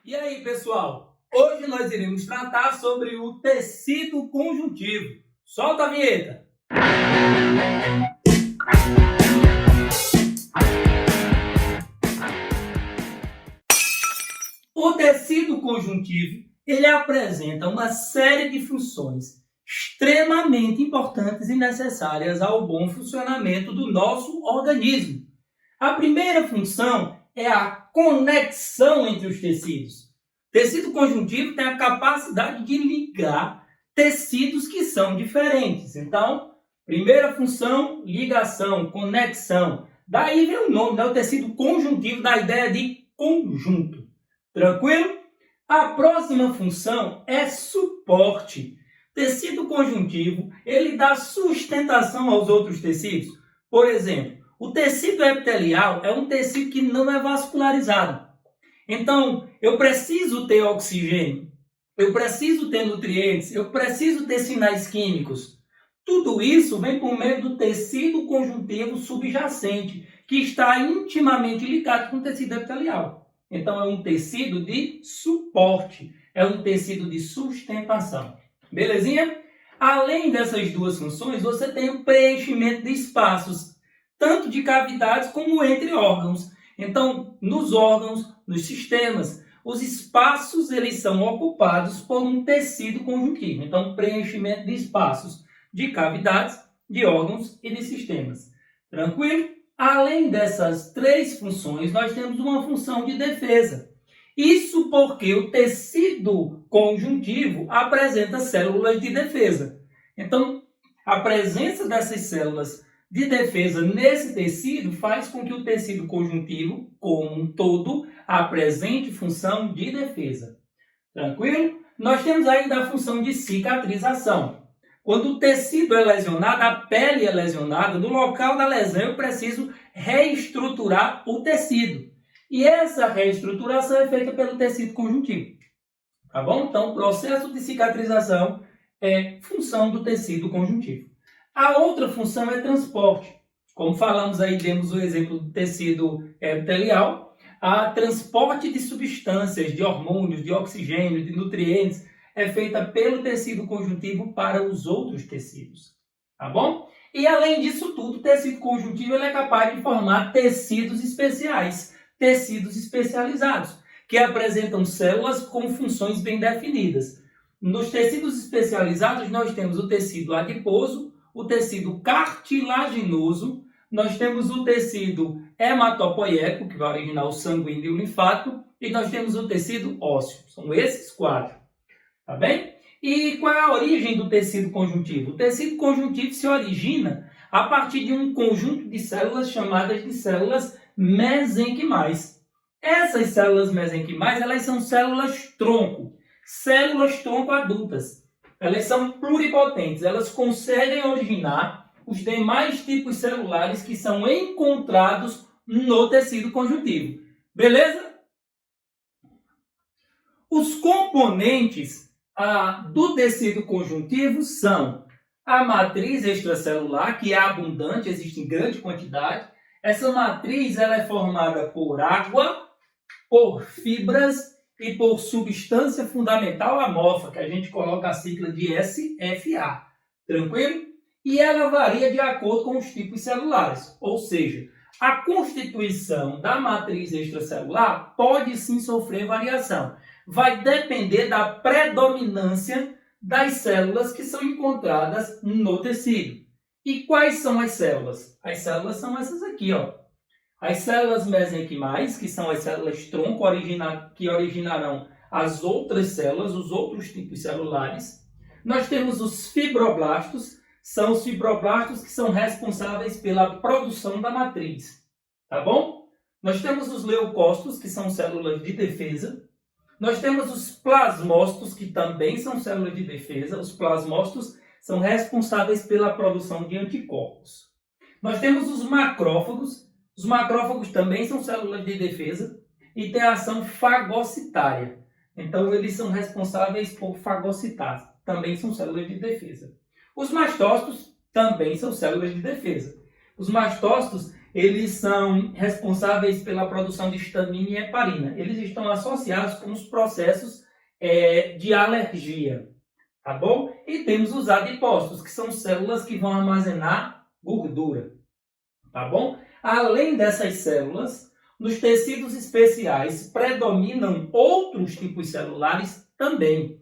E aí, pessoal? Hoje nós iremos tratar sobre o tecido conjuntivo. Solta a vinheta! O tecido conjuntivo, ele apresenta uma série de funções extremamente importantes e necessárias ao bom funcionamento do nosso organismo. A primeira função é a conexão entre os tecidos. O tecido conjuntivo tem a capacidade de ligar tecidos que são diferentes. Então, primeira função, ligação, conexão. Daí vem o nome, né? O tecido conjuntivo, da ideia de conjunto. Tranquilo? A próxima função é suporte. Tecido conjuntivo, ele dá sustentação aos outros tecidos. Por exemplo, o tecido epitelial é um tecido que não é vascularizado. Então, eu preciso ter oxigênio, eu preciso ter nutrientes, eu preciso ter sinais químicos. Tudo isso vem por meio do tecido conjuntivo subjacente, que está intimamente ligado com o tecido epitelial. Então, é um tecido de suporte, é um tecido de sustentação. Belezinha? Além dessas duas funções, você tem o preenchimento de espaços, tanto de cavidades como entre órgãos. Então, nos órgãos, nos sistemas, os espaços eles são ocupados por um tecido conjuntivo. Então, preenchimento de espaços de cavidades, de órgãos e de sistemas. Tranquilo? Além dessas três funções, nós temos uma função de defesa. Isso porque o tecido conjuntivo apresenta células de defesa. Então, a presença dessas células de defesa nesse tecido faz com que o tecido conjuntivo, como um todo, apresente função de defesa. Tranquilo? Nós temos ainda a função de cicatrização. Quando o tecido é lesionado, a pele é lesionada, no local da lesão eu preciso reestruturar o tecido. E essa reestruturação é feita pelo tecido conjuntivo. Tá bom? Então, o processo de cicatrização é função do tecido conjuntivo. A outra função é transporte. Como falamos aí, demos o exemplo do tecido epitelial. A transporte de substâncias, de hormônios, de oxigênio, de nutrientes, é feita pelo tecido conjuntivo para os outros tecidos. Tá bom? E além disso tudo, o tecido conjuntivo ele é capaz de formar tecidos especiais, tecidos especializados, que apresentam células com funções bem definidas. Nos tecidos especializados, nós temos o tecido adiposo, o tecido cartilaginoso, nós temos o tecido hematopoieco, que vai originar o sanguíneo e o linfático, e nós temos o tecido ósseo. São esses quatro. Tá bem? E qual é a origem do tecido conjuntivo? O tecido conjuntivo se origina a partir de um conjunto de células chamadas de células mesenquimais. Essas células mesenquimais, elas são células-tronco adultas. Elas são pluripotentes, elas conseguem originar os demais tipos celulares que são encontrados no tecido conjuntivo. Beleza? Os componentes do tecido conjuntivo são a matriz extracelular, que é abundante, existe em grande quantidade. Essa matriz ela é formada por água, por fibras e por substância fundamental amorfa, que a gente coloca a sigla de SFA. Tranquilo? E ela varia de acordo com os tipos celulares. Ou seja, a constituição da matriz extracelular pode sim sofrer variação. Vai depender da predominância das células que são encontradas no tecido. E quais são as células? As células são essas aqui, ó. As células mesenquimais, que são as células-tronco, que originarão as outras células, os outros tipos celulares. Nós temos os fibroblastos, são os fibroblastos que são responsáveis pela produção da matriz. Tá bom? Nós temos os leucócitos, que são células de defesa. Nós temos os plasmócitos, que também são células de defesa. Os plasmócitos são responsáveis pela produção de anticorpos. Nós temos os macrófagos. Os macrófagos também são células de defesa e têm ação fagocitária. Então, eles são responsáveis por fagocitar. Também são células de defesa. Os mastócitos também são células de defesa. Os mastócitos, eles são responsáveis pela produção de histamina e heparina. Eles estão associados com os processos de alergia, tá bom? E temos os adipócitos, que são células que vão armazenar gordura, tá bom? Além dessas células, nos tecidos especiais predominam outros tipos celulares também.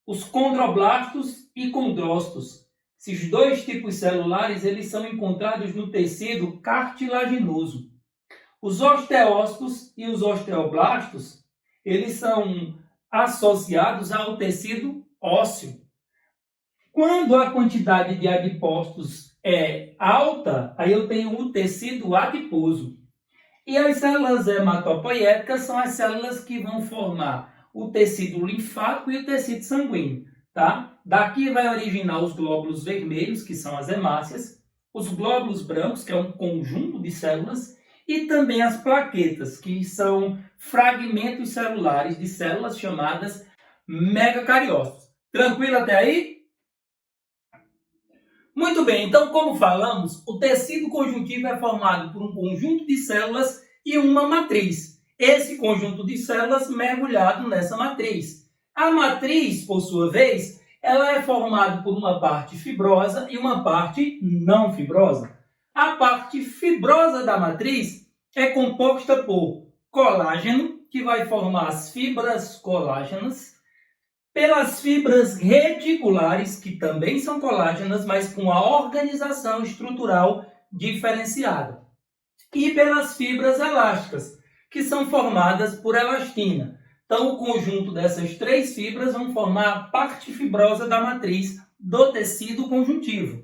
Os condroblastos e condrócitos. Esses dois tipos celulares eles são encontrados no tecido cartilaginoso. Os osteócitos e os osteoblastos, eles são associados ao tecido ósseo. Quando a quantidade de adipócitos é alta, aí eu tenho o tecido adiposo. E as células hematopoiéticas são as células que vão formar o tecido linfático e o tecido sanguíneo, tá? Daqui vai originar os glóbulos vermelhos, que são as hemácias, os glóbulos brancos, que é um conjunto de células, e também as plaquetas, que são fragmentos celulares de células chamadas megacariócitos. Tranquilo até aí? Muito bem, então como falamos, o tecido conjuntivo é formado por um conjunto de células e uma matriz. Esse conjunto de células mergulhado nessa matriz. A matriz, por sua vez, ela é formada por uma parte fibrosa e uma parte não fibrosa. A parte fibrosa da matriz é composta por colágeno, que vai formar as fibras colágenas, pelas fibras reticulares, que também são colágenas, mas com a organização estrutural diferenciada, e pelas fibras elásticas, que são formadas por elastina. Então, o conjunto dessas três fibras vão formar a parte fibrosa da matriz do tecido conjuntivo.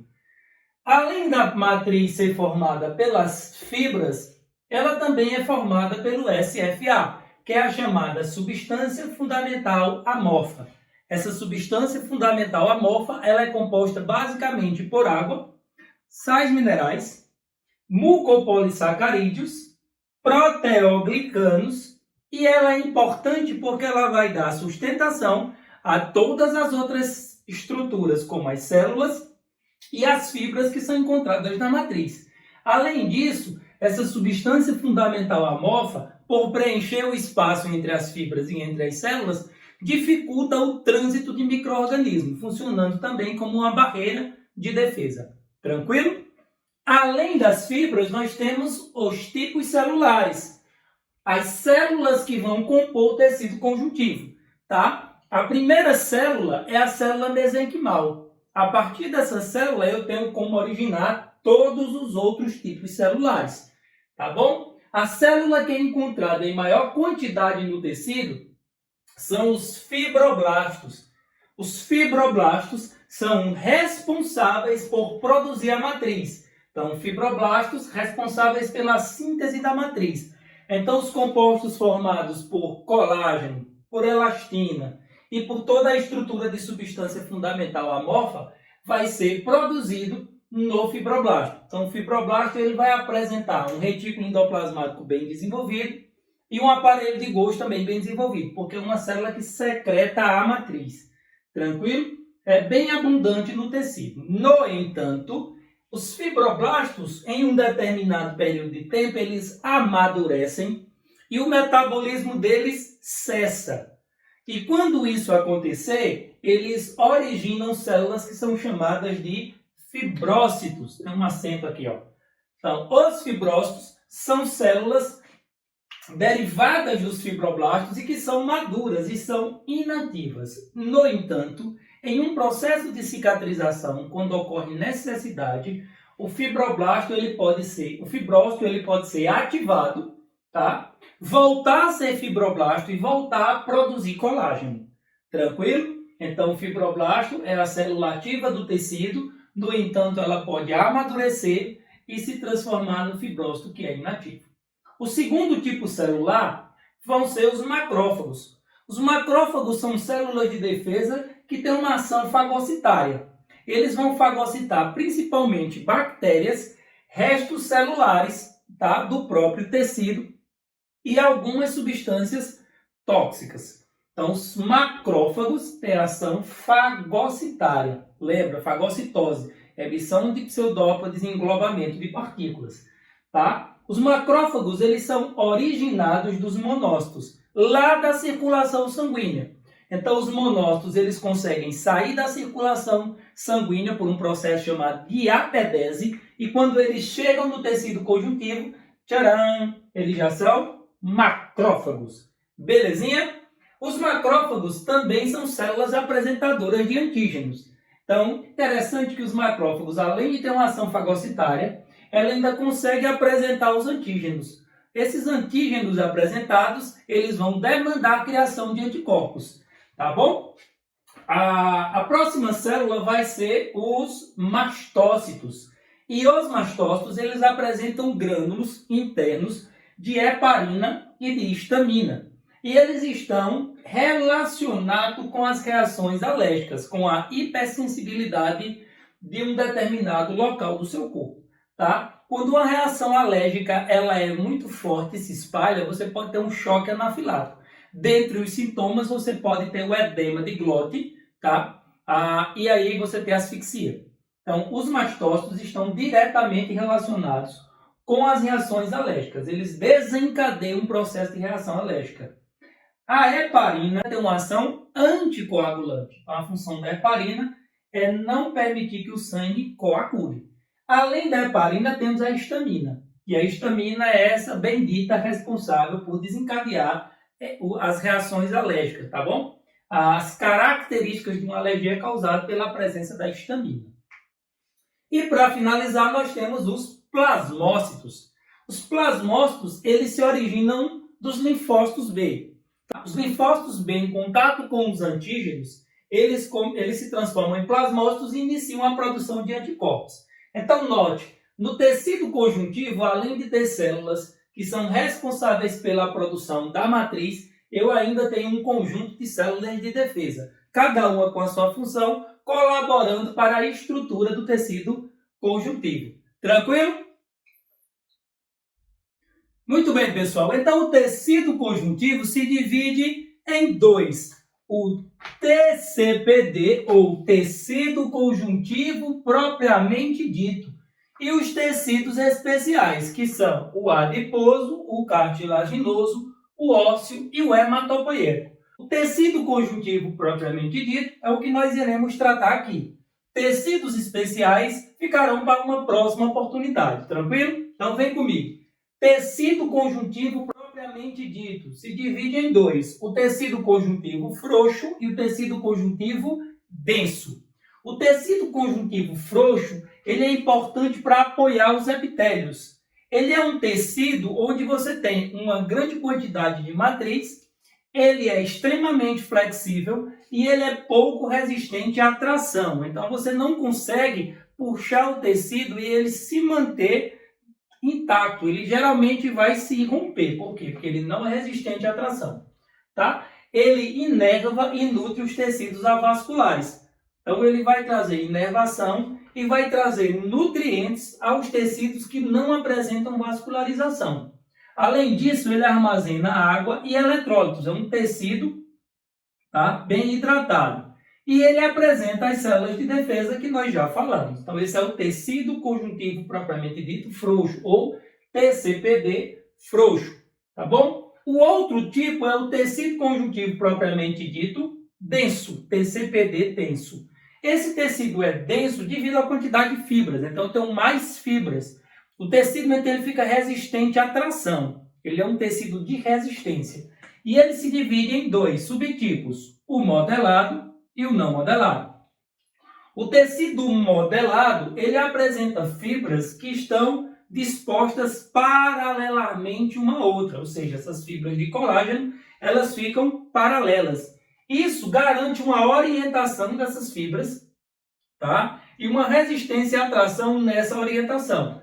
Além da matriz ser formada pelas fibras, ela também é formada pelo SFA, que é a chamada substância fundamental amorfa. Essa substância fundamental amorfa ela é composta basicamente por água, sais minerais, mucopolissacarídeos, proteoglicanos, e ela é importante porque ela vai dar sustentação a todas as outras estruturas, como as células e as fibras que são encontradas na matriz. Além disso, essa substância fundamental amorfa, por preencher o espaço entre as fibras e entre as células, dificulta o trânsito de micro-organismos, funcionando também como uma barreira de defesa. Tranquilo? Além das fibras, nós temos os tipos celulares. As células que vão compor o tecido conjuntivo, tá? A primeira célula é a célula mesenquimal. A partir dessa célula, eu tenho como originar todos os outros tipos celulares, tá bom? A célula que é encontrada em maior quantidade no tecido são os fibroblastos. Os fibroblastos são responsáveis por produzir a matriz. Então, fibroblastos responsáveis pela síntese da matriz. Então, os compostos formados por colágeno, por elastina e por toda a estrutura de substância fundamental amorfa vai ser produzido no fibroblasto. Então, o fibroblasto ele vai apresentar um retículo endoplasmático bem desenvolvido e um aparelho de Golgi também bem desenvolvido, porque é uma célula que secreta a matriz. Tranquilo? É bem abundante no tecido. No entanto, os fibroblastos, em um determinado período de tempo, eles amadurecem e o metabolismo deles cessa. E quando isso acontecer, eles originam células que são chamadas de fibrócitos. Tem um acento aqui, ó. Então, os fibrócitos são células derivadas dos fibroblastos e que são maduras e são inativas. No entanto, em um processo de cicatrização, quando ocorre necessidade, o fibrócito ele pode ser ativado, tá? Voltar a ser fibroblasto e voltar a produzir colágeno. Tranquilo? Então, o fibroblasto é a célula ativa do tecido, no entanto, ela pode amadurecer e se transformar no fibrócito, que é inativo. O segundo tipo celular vão ser os macrófagos. Os macrófagos são células de defesa que têm uma ação fagocitária. Eles vão fagocitar principalmente bactérias, restos celulares, tá, do próprio tecido e algumas substâncias tóxicas. Então, os macrófagos têm ação fagocitária. Lembra? Fagocitose. Emissão de pseudópodes e englobamento de partículas. tá? Os macrófagos, eles são originados dos monócitos, lá da circulação sanguínea. Então, os monócitos, eles conseguem sair da circulação sanguínea por um processo chamado diapedese, e quando eles chegam no tecido conjuntivo, tcharam, eles já são macrófagos. Belezinha? Os macrófagos também são células apresentadoras de antígenos. Então, interessante que os macrófagos, além de ter uma ação fagocitária, ela ainda consegue apresentar os antígenos. Esses antígenos apresentados, eles vão demandar a criação de anticorpos, tá bom? A próxima célula vai ser os mastócitos. E os mastócitos, eles apresentam grânulos internos de heparina e de histamina. E eles estão relacionados com as reações alérgicas, com a hipersensibilidade de um determinado local do seu corpo, tá? Quando uma reação alérgica ela é muito forte e se espalha, você pode ter um choque anafilático. Dentre os sintomas, você pode ter o edema de glote, tá? E aí você tem asfixia. Então, os mastócitos estão diretamente relacionados com as reações alérgicas. Eles desencadeiam um processo de reação alérgica. A heparina tem uma ação anticoagulante. Então, a função da heparina é não permitir que o sangue coagule. Além da heparina, temos a histamina. E a histamina é essa bendita responsável por desencadear as reações alérgicas, tá bom? As características de uma alergia é causada pela presença da histamina. E para finalizar, nós temos os plasmócitos. Os plasmócitos, eles se originam dos linfócitos B. Os linfócitos B, em contato com os antígenos, eles se transformam em plasmócitos e iniciam a produção de anticorpos. Então, note, no tecido conjuntivo, além de ter células que são responsáveis pela produção da matriz, eu ainda tenho um conjunto de células de defesa, cada uma com a sua função, colaborando para a estrutura do tecido conjuntivo. Tranquilo? Muito bem, pessoal. Então, o tecido conjuntivo se divide em dois. O TCPD, ou tecido conjuntivo propriamente dito, e os tecidos especiais, que são o adiposo, o cartilaginoso, o ósseo e o hematopoiético. O tecido conjuntivo propriamente dito é o que nós iremos tratar aqui. Tecidos especiais ficarão para uma próxima oportunidade, tranquilo? Então vem comigo. Tecido conjuntivo propriamente dito se divide em dois. O tecido conjuntivo frouxo e o tecido conjuntivo denso. O tecido conjuntivo frouxo ele é importante para apoiar os epitélios. Ele é um tecido onde você tem uma grande quantidade de matriz, ele é extremamente flexível e ele é pouco resistente à tração. Então, você não consegue puxar o tecido e ele se manter intacto. Ele geralmente vai se romper. Por quê? Porque ele não é resistente à tração. Tá? Ele inerva e nutre os tecidos avasculares. Então, ele vai trazer inervação e vai trazer nutrientes aos tecidos que não apresentam vascularização. Além disso, ele armazena água e eletrólitos. É um tecido, tá, bem hidratado. E ele apresenta as células de defesa que nós já falamos. Então, esse é o tecido conjuntivo propriamente dito frouxo, ou TCPD frouxo. Tá bom? O outro tipo é o tecido conjuntivo propriamente dito denso, TCPD denso. Esse tecido é denso devido à quantidade de fibras, então tem mais fibras. O tecido ele fica resistente à tração, ele é um tecido de resistência. E ele se divide em dois subtipos, o modelado e o não modelado. O tecido modelado, ele apresenta fibras que estão dispostas paralelamente uma à outra, ou seja, essas fibras de colágeno, elas ficam paralelas. Isso garante uma orientação dessas fibras, tá? E uma resistência à tração nessa orientação.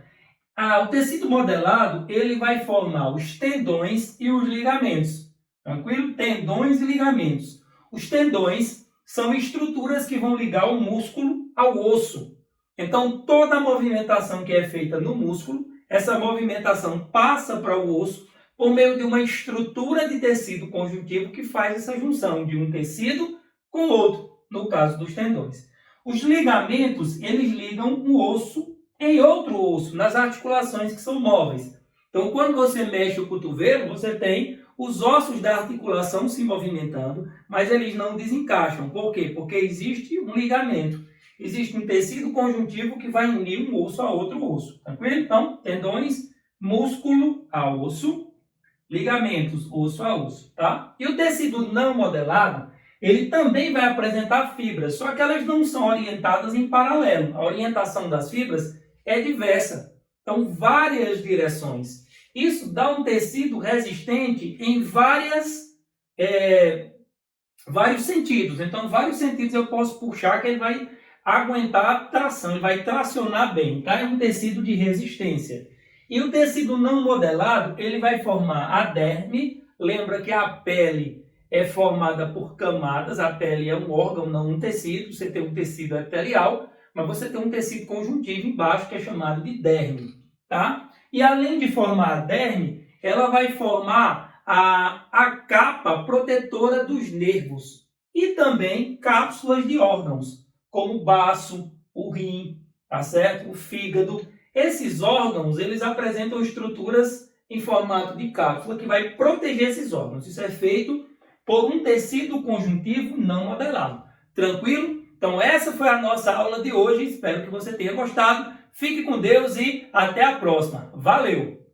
O tecido modelado, ele vai formar os tendões e os ligamentos. Tranquilo? Tendões e ligamentos. Os tendões são estruturas que vão ligar o músculo ao osso. Então, toda a movimentação que é feita no músculo, essa movimentação passa para o osso por meio de uma estrutura de tecido conjuntivo que faz essa junção de um tecido com outro, no caso dos tendões. Os ligamentos, eles ligam o osso em outro osso, nas articulações que são móveis. Então, quando você mexe o cotovelo, você tem os ossos da articulação se movimentando, mas eles não desencaixam. Por quê? Porque existe um ligamento. Existe um tecido conjuntivo que vai unir um osso a outro osso. Tranquilo? Então, tendões, músculo a osso, ligamentos, osso a osso, tá? E o tecido não modelado, ele também vai apresentar fibras, só que elas não são orientadas em paralelo. A orientação das fibras é diversa. Então, várias direções. Isso dá um tecido resistente em vários sentidos. Então, vários sentidos eu posso puxar que ele vai aguentar a tração, ele vai tracionar bem, tá? É um tecido de resistência. E o tecido não modelado, ele vai formar a derme. Lembra que a pele é formada por camadas, a pele é um órgão, não um tecido. Você tem um tecido epitelial, mas você tem um tecido conjuntivo embaixo, que é chamado de derme, tá? E além de formar a derme, ela vai formar a capa protetora dos nervos e também cápsulas de órgãos, como o baço, o rim, tá certo? O fígado. Esses órgãos, eles apresentam estruturas em formato de cápsula que vai proteger esses órgãos. Isso é feito por um tecido conjuntivo não modelado. Tranquilo? Então essa foi a nossa aula de hoje. Espero que você tenha gostado. Fique com Deus e até a próxima. Valeu!